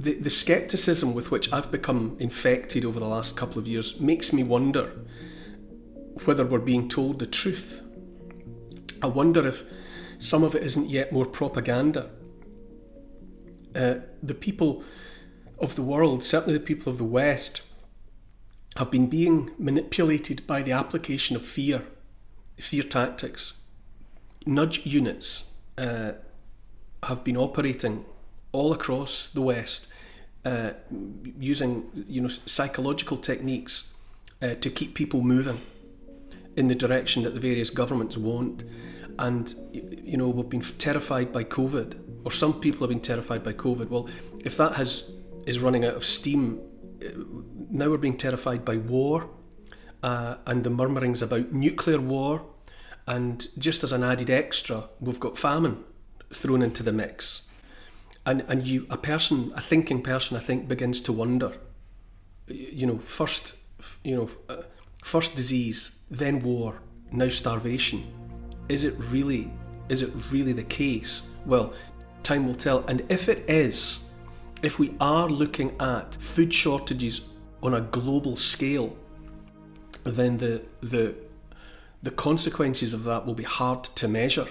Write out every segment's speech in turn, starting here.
the scepticism with which I've become infected over the last couple of years makes me wonder whether we're being told the truth. I wonder if some of it isn't yet more propaganda. The people of the world, certainly the people of the West, have been being manipulated by the application of fear tactics. Nudge units have been operating all across the West, using psychological techniques to keep people moving in the direction that the various governments want. And we've been terrified by COVID, or some people have been terrified by COVID. Well, if that is running out of steam, now we're being terrified by war, and the murmurings about nuclear war, and just as an added extra, we've got famine thrown into the mix. And a thinking person, I think, begins to wonder, first disease, then war, now starvation. Is it really the case? Well, time will tell. And if it is, if we are looking at food shortages on a global scale, then the consequences of that will be hard to measure.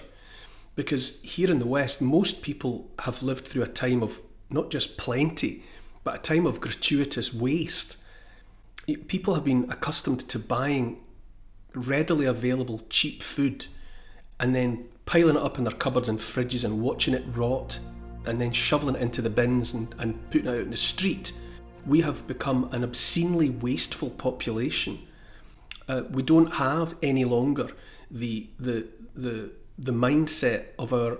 Because here in the West, most people have lived through a time of not just plenty, but a time of gratuitous waste. People have been accustomed to buying readily available cheap food and then piling it up in their cupboards and fridges and watching it rot and then shoveling it into the bins and putting it out in the street. We have become an obscenely wasteful population. We don't have any longer the mindset of our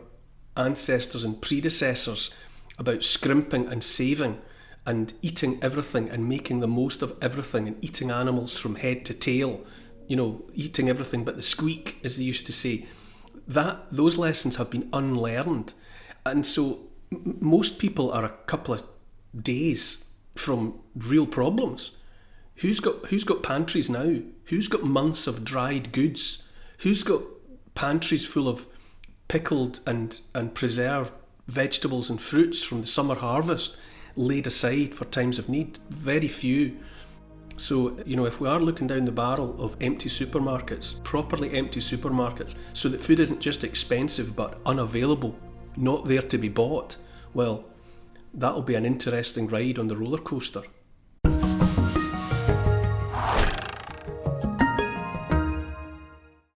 ancestors and predecessors about scrimping and saving and eating everything and making the most of everything and eating animals from head to tail, eating everything but the squeak, as they used to say. Those lessons have been unlearned, and so most people are a couple of days from real problems. Who's got pantries now? Who's got months of dried goods? Who's got pantries full of pickled and preserved vegetables and fruits from the summer harvest laid aside for times of need? Very few. So, if we are looking down the barrel of empty supermarkets, properly empty supermarkets, so that food isn't just expensive but unavailable, not there to be bought, well, that'll be an interesting ride on the roller coaster.